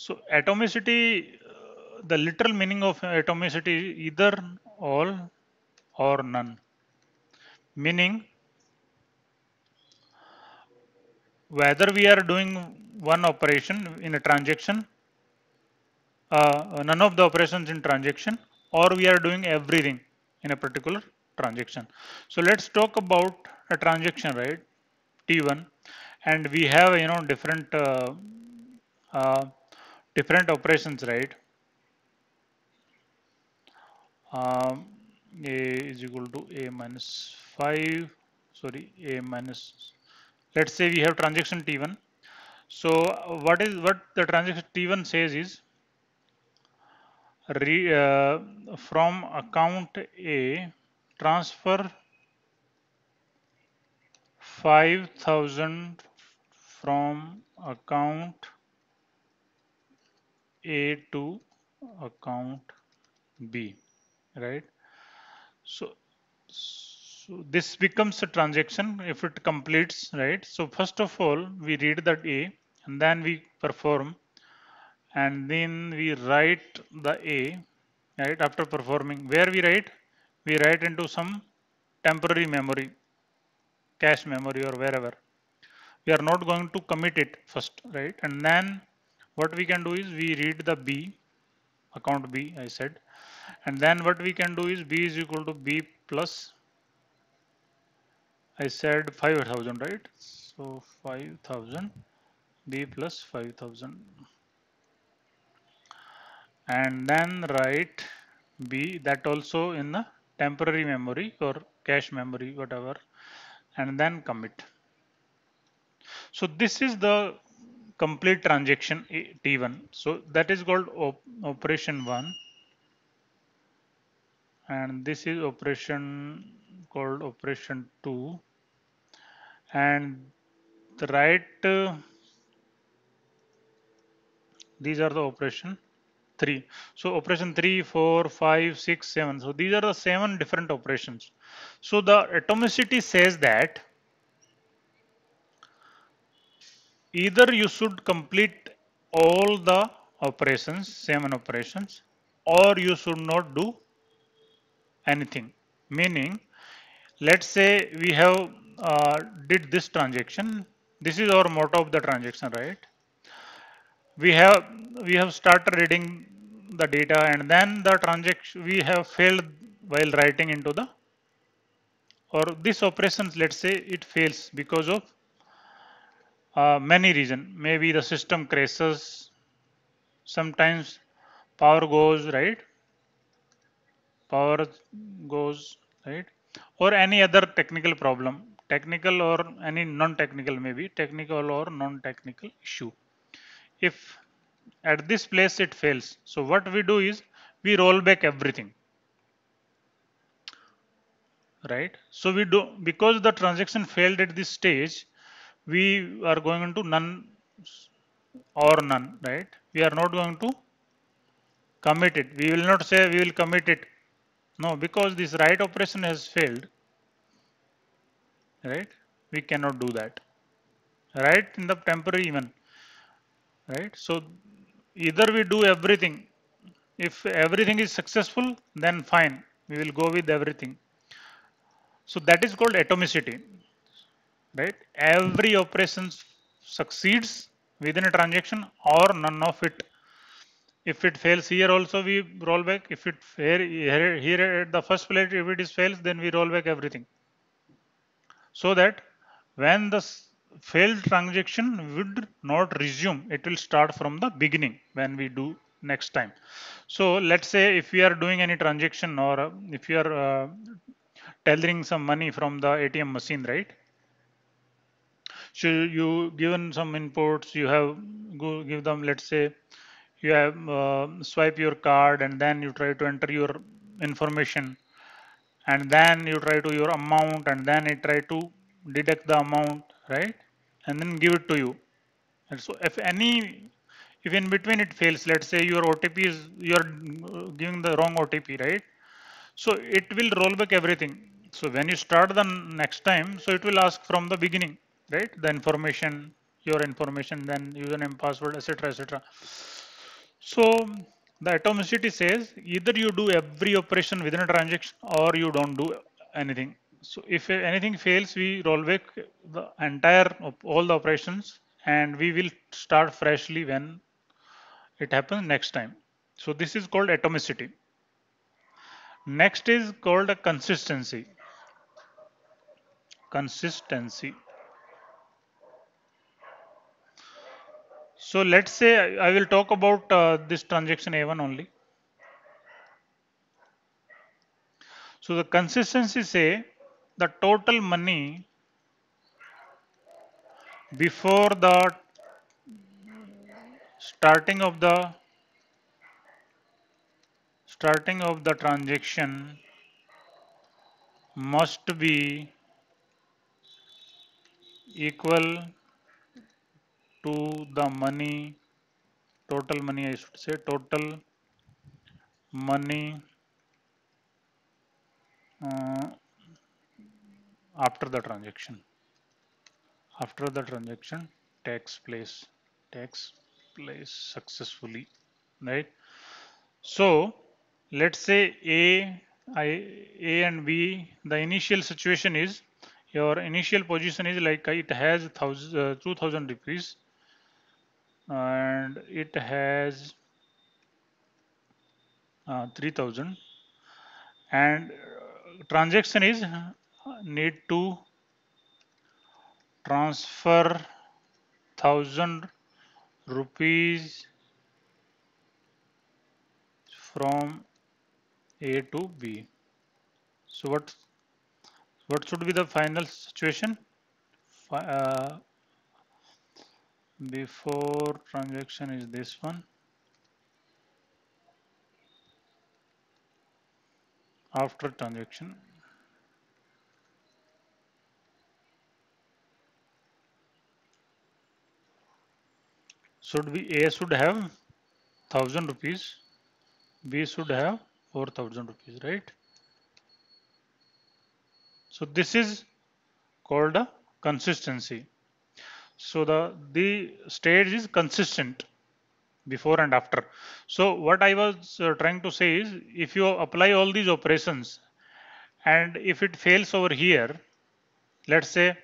So atomicity, the literal meaning of atomicity is either all or none, meaning whether we are doing one operation in a transaction, none of the operations in transaction, or we are doing everything in a particular transaction. So let's talk about a transaction, right? T1, and we have uh, different operations, right? Um, a is equal to a minus 5, sorry, a minus, let's say we have transaction T1. So what the transaction T1 says is from account A, transfer 5,000 from account A to account B, right? So, so this becomes a transaction if it completes, right? So first of all, we read that A and then we perform and then we write the A, right? After performing, where we write? We write into some temporary memory, cache memory or wherever. We are not going to commit it first, right? And then what we can do is we read the B, account B, I said. And then what we can do is B is equal to B plus, I said 5,000, right? So 5,000, B plus 5,000. And then write B, that also in the temporary memory or cache memory, whatever, and then commit. So this is the complete transaction T1. So that is called operation 1, and this is operation called operation 2, and the right these are the operation 3. So operation 3, 4, 5, 6, 7. So these are the 7 different operations. So the atomicity says that either you should complete all the operations, 7 operations, or you should not do anything. Meaning, let's say we have did this transaction. This is our motto of the transaction, right? We have started reading the data, and then the transaction we have failed while writing into the, or this operations, let's say it fails because of many reasons. Maybe the system crashes, sometimes power goes, right? Power goes, right? Or any other technical problem, technical or any non-technical, maybe technical or non-technical issue. If at this place it fails, so what we do is we roll back everything, right? So we do, because the transaction failed at this stage, we are going into none or none, right? We are not going to commit it. We will not say we will commit it. No, because this write operation has failed, right? We cannot do that, right? In the temporary even, right? So either we do everything. If everything is successful, then fine, we will go with everything. So that is called atomicity, right? Every operation succeeds within a transaction or none of it. If it fails here also, we roll back. If it here at the first place, if it is fails, then we roll back everything, so that when the failed transaction would not resume, it will start from the beginning when we do next time. So let's say if we are doing any transaction, or if you are tethering some money from the ATM machine, right? So you given some inputs, you have give them, let's say you have swipe your card, and then you try to enter your information, and then you try to your amount, and then it try to deduct the amount, right? And then give it to you. And so if in between it fails, let's say your OTP is, you're giving the wrong OTP, right? So it will roll back everything. So when you start the next time, so it will ask from the beginning, right? The information, your information, then username, password, etc., etc. So the atomicity says either you do every operation within a transaction or you don't do anything. So if anything fails, we roll back the entire all the operations and we will start freshly when it happens next time. So this is called atomicity. Next is called a consistency. Consistency. So let's say I will talk about this transaction A1 only. So the consistency say the total money before the starting of the transaction must be equal to the money, total money, I should say, total money uh, after the transaction. After the transaction takes place, takes place successfully, right? So let's say A and B, the initial situation is your initial position is like it has 2000 rupees and it has 3000 and transaction is need to transfer 1000 rupees from A to B. So what should be the final situation? Uh, Before transaction is this one. After transaction should be A should have 1000 rupees, B should have 4000 rupees, right? So this is called a consistency. So the stage is consistent before and after. So what I was trying to say is if you apply all these operations and if it fails over here, let's say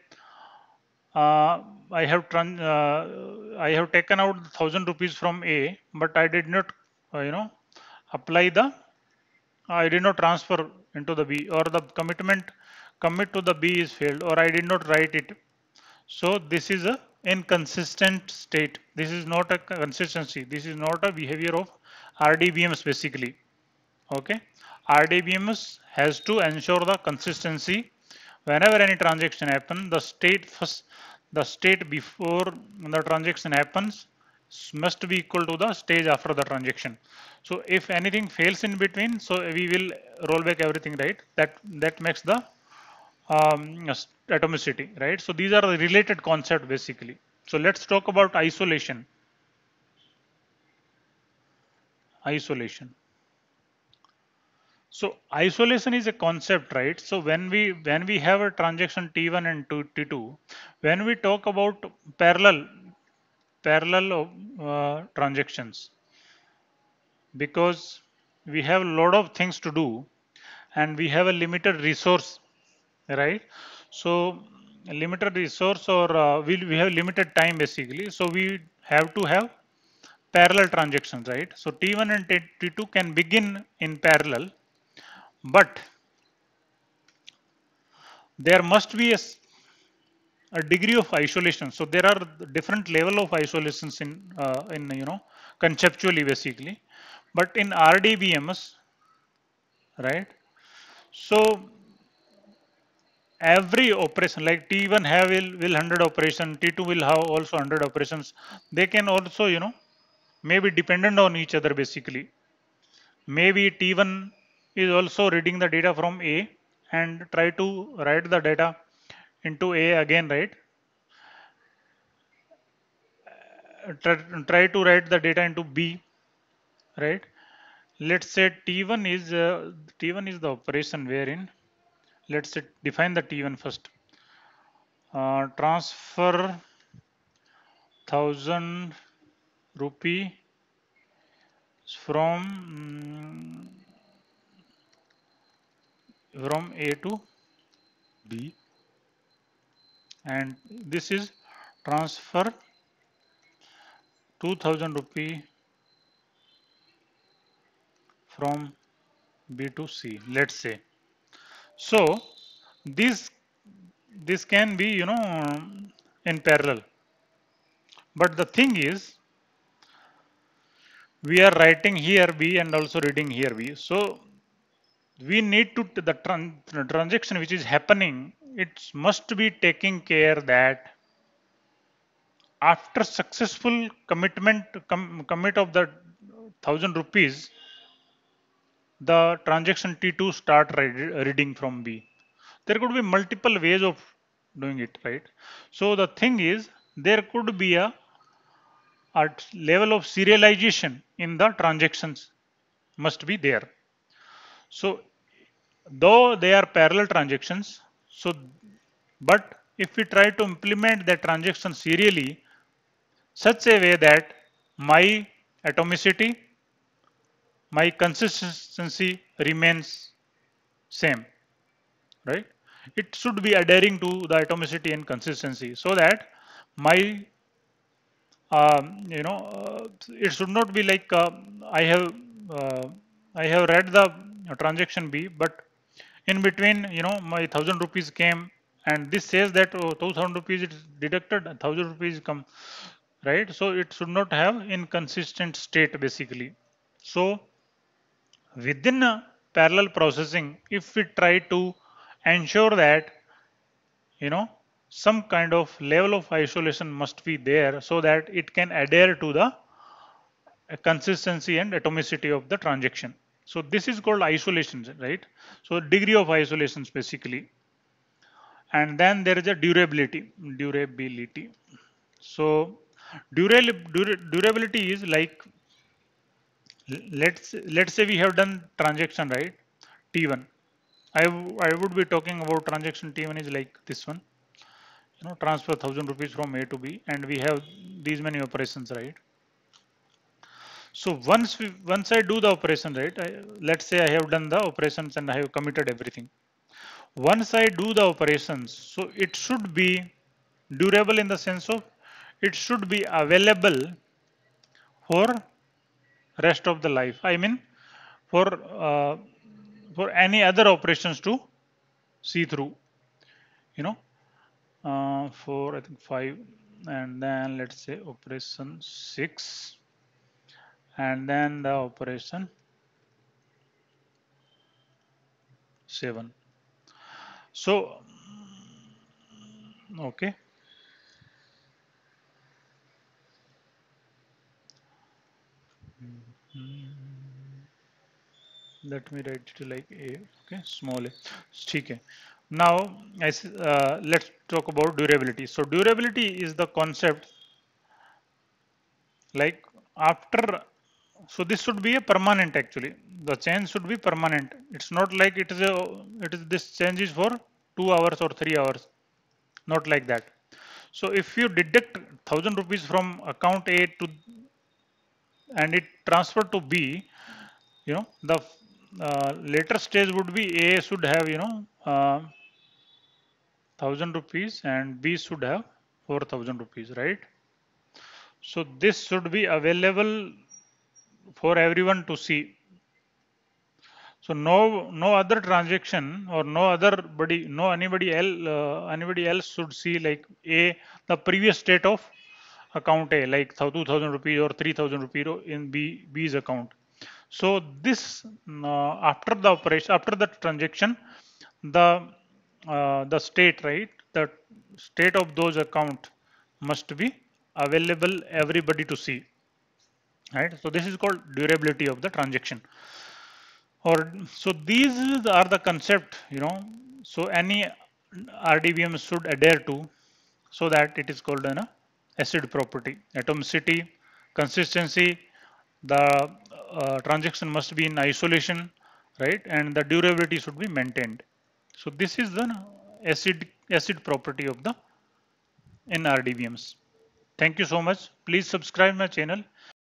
uh, I have taken out 1000 rupees from A, but I did not, apply the, I did not transfer into the B, or the commit to the B is failed, or I did not write it. So this is a inconsistent state. This is not a consistency. This is not a behavior of RDBMS basically. Okay, RDBMS has to ensure the consistency. Whenever any transaction happens, the state before the transaction happens must be equal to the stage after the transaction. So if anything fails in between, so we will roll back everything, right? That makes the atomicity, right? So these are the related concept basically. So let's talk about isolation. Isolation. So isolation is a concept, right? So when we have a transaction T1 and T2, when we talk about parallel transactions, because we have a lot of things to do and we have a limited resource, right? So limited resource or we have limited time basically. So we have to have parallel transactions, right? So T1 and T2 can begin in parallel, but there must be a degree of isolation. So there are different level of isolations in conceptually basically, but in RDBMS, right? So every operation like T1 will 100 operation, T2 will have also 100 operations. They can also maybe dependent on each other basically. Maybe T1 is also reading the data from A and try to write the data into A again, right? Try to write the data into B, right? Let's say T1 is the operation wherein let's say define the T1 first. Transfer 1000 rupee from A to B, and this is transfer 2000 rupee from B to C, let's say. So this can be, in parallel. But the thing is, we are writing here B and also reading here B. So we need to, the transaction which is happening, it must be taking care that after successful commit of the 1000 rupees, the transaction T2 start reading from B. There could be multiple ways of doing it, right? So the thing is, there could be a level of serialization in the transactions must be there. So though they are parallel transactions, so but if we try to implement the transaction serially, such a way that my atomicity, my consistency remains same, right? It should be adhering to the atomicity and consistency so that my it should not be like I have uh, I have read the transaction B, but in between, my 1000 rupees came, and this says that 2000 rupees is deducted, 1000 rupees come, right? So it should not have inconsistent state basically. So within parallel processing, if we try to ensure that, some kind of level of isolation must be there so that it can adhere to the consistency and atomicity of the transaction. So this is called isolation, right? So degree of isolations basically. And then there is a durability. So durability is like, let's say we have done transaction, right? T1. I would be talking about transaction T1 is like this one. Transfer 1000 rupees from A to B, and we have these many operations, right? So once I do the operation, right? Let's say I have done the operations and I have committed everything. Once I do the operations, so it should be durable in the sense of it should be available for rest of the life. I mean, for uh, for any other operations to see through. You know, for I think 5, and then let's say operation 6, and then the operation 7. So okay, let me write it like A. Okay, small a. ठीक है. Now let's talk about durability. So durability is the concept like after, so this should be a permanent actually. The change should be permanent. It's not like it is this change is for 2 hours or 3 hours, not like that. So if you deduct 1000 rupees from account A to and it transfer to B, the later stage would be A should have 1000 rupees and B should have 4000 rupees, right? So this should be available for everyone to see. So no other transaction or no anybody else should see like the previous state of account A, like 2000 rupees or 3000 rupees in B's account. So this after the operation, after the transaction, the state, right, the state of those account must be available everybody to see, right? So this is called durability of the transaction. Or so these are the concept, so any RDBM should adhere to, so that it is called an acid property: atomicity, consistency, the transaction must be in isolation, right? And the durability should be maintained. So this is the acid property of the in RDBMs. Thank you so much. Please subscribe my channel.